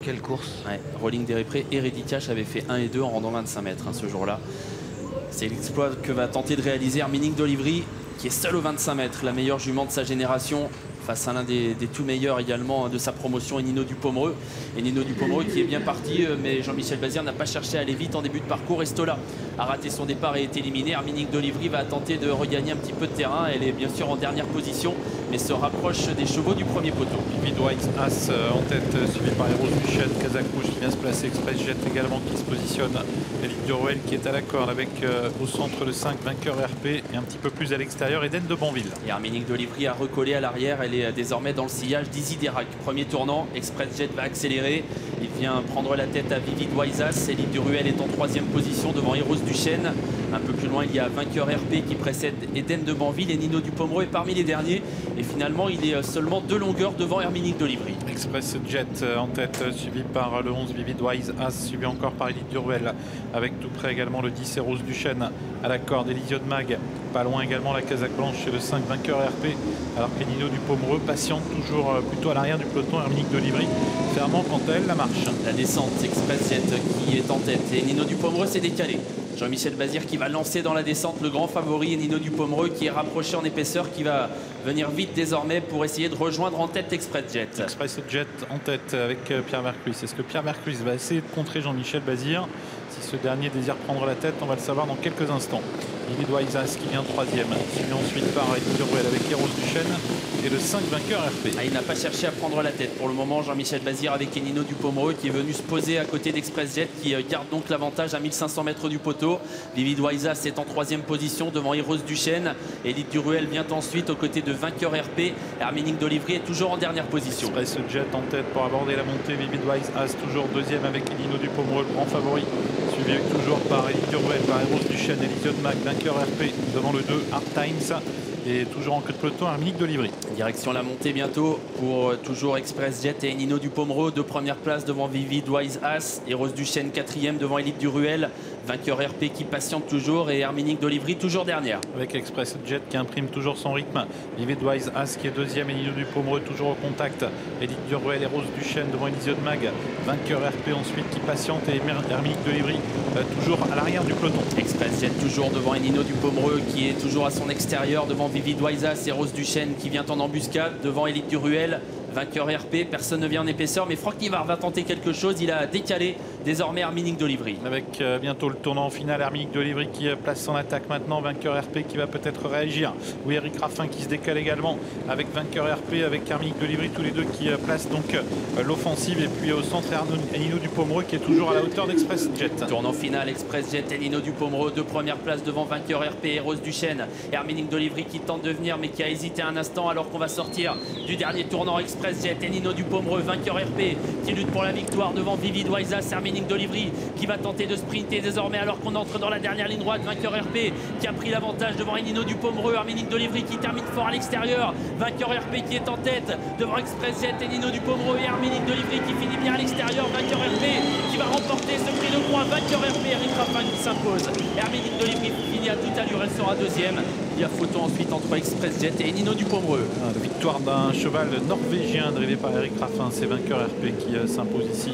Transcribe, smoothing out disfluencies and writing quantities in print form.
Quelle course. Ouais, Rolling Deripré et Reddicash avaient fait 1 et 2 en rendant 25 mètres ce jour-là. C'est l'exploit que va tenter de réaliser Hermining d'Olivry, qui est seul aux 25 mètres, la meilleure jument de sa génération, face à l'un des tout meilleurs également de sa promotion, Nino Dupomereux. Et Nino Dupomereux qui est bien parti, mais Jean-Michel Bazir n'a pas cherché à aller vite en début de parcours. Estola a raté son départ et est éliminé. Hermining d'Olivry va tenter de regagner un petit peu de terrain. Elle est bien sûr en dernière position, mais se rapproche des chevaux du premier poteau. Vivid Wise As en tête, suivi par Eros Duchesne, Kazakh Rouge qui vient se placer, Express Jet également qui se positionne, Élite de Ruel qui est à la corde avec au centre le 5, vainqueur RP, et un petit peu plus à l'extérieur, Eden de Bonville. Et Hermining d'Olivry a recollé à l'arrière, elle est désormais dans le sillage d'Izzy Derac. Premier tournant, Express Jet va accélérer, il vient prendre la tête à Vivid Wise As. Élite du Ruel est en troisième position devant Eros Duchesne. Un peu plus loin, il y a vainqueur RP qui précède Eden de Banville, et Nino Dupomereux est parmi les derniers. Et finalement, il est seulement 2 longueurs devant Hermining d'Olivry. Express Jet en tête, suivi par le 11 Vivid Wise As, suivi encore par Élite du Ruel, avec tout près également le 10 Eros Duchesne à la corde, Elysion de Mag, pas loin également la Kazakh Blanche et le 5 vainqueur RP, alors que Nino Dupomereux patiente toujours plutôt à l'arrière du peloton. Hermining d'Olivry fermant quant à elle la marche. La descente, Express Jet qui est en tête, et Nino Dupomereux s'est décalé. Jean-Michel Bazir qui va lancer dans la descente le grand favori, et Nino Dupomereux qui est rapproché en épaisseur, qui va venir vite désormais pour essayer de rejoindre en tête Express Jet. Express Jet en tête avec Pierre Mercruis. Est-ce que Pierre Mercruis va essayer de contrer Jean-Michel Bazir? Si ce dernier désire prendre la tête, on va le savoir dans quelques instants. Vivid Wise As qui vient troisième, suivi ensuite par Élite de Ruel avec Eros Duchesne et le 5 vainqueur RP. Il n'a pas cherché à prendre la tête pour le moment, Jean-Michel Bazir, avec Nino Dupomereux qui est venu se poser à côté d'Express Jet, qui garde donc l'avantage à 1500 mètres du poteau. Vivid Wise As est en troisième position devant Eros Duchesne. Élite du Ruel vient ensuite aux côtés de vainqueur RP. Hermining d'Olivry est toujours en dernière position. Express Jet en tête pour aborder la montée. Vivid Wise As toujours deuxième avec Nino Dupomereux, le grand favori, suivi toujours par Élite du Ruel, par Eros Duchesne, Elysion de Mag, vainqueur RP devant le 2 Hard Times. Et toujours en queue de peloton, Hermining d'Olivry. Direction la montée bientôt pour toujours Express Jet et Nino Dupomereux. 2 premières places devant Vivid Wise As. Eros Duchesne 4e devant Élite du Ruel. Vainqueur RP qui patiente toujours, et Hermining d'Olivry toujours dernière. Avec Express Jet qui imprime toujours son rythme. Vivid Wise As qui est deuxième, et Nino Dupomereux toujours au contact. Élite du Ruel, Eros Duchesne devant Elysion de Mag. Vainqueur RP ensuite qui patiente, et Hermining d'Olivry toujours à l'arrière du peloton. Express Jet toujours devant Nino Dupomereux qui est toujours à son extérieur devant Vivid Wise As. Eros Duchesne qui vient en embuscade devant Élite du Ruel. Vainqueur RP, personne ne vient en épaisseur, mais Franck Nivard va tenter quelque chose. Il a décalé désormais Hermining d'Olivry. Avec bientôt le tournant final, Hermining d'Olivry qui place son attaque maintenant, vainqueur RP qui va peut-être réagir. Oui, Eric Raffin qui se décale également avec vainqueur RP, avec Hermining d'Olivry, tous les deux qui placent donc l'offensive. Et puis au centre, Nino Dupomereux qui est toujours à la hauteur d'Express Jet. Tournant final, Express Jet et Nino Dupomereux, 2 premières places devant vainqueur RP, Eros Duchesne. Hermining d'Olivry qui tente de venir, mais qui a hésité un instant, alors qu'on va sortir du dernier tournant. Express Jet et Nino Dupomereux, vainqueur RP, qui lutte pour la victoire devant Vivid Wise As. Hermining d'Olivry qui va tenter de sprinter désormais, alors qu'on entre dans la dernière ligne droite. Vainqueur RP qui a pris l'avantage devant Nino Dupomereux. Hermining d'Olivry qui termine fort à l'extérieur. Vainqueur RP qui est en tête devant Express Jet et Nino Dupomereux, et Hermining d'Olivry qui finit bien à l'extérieur. Vainqueur RP qui va remporter ce prix de croix. Vainqueur RP, Eric Raffin qui s'impose. Hermining d'Olivry finit à toute allure, elle sera deuxième. Il y a photo ensuite entre Express Jet et Nino Dupomereux. La victoire d'un cheval norvégien drivé par Eric Raffin, c'est vainqueur RP qui s'impose ici.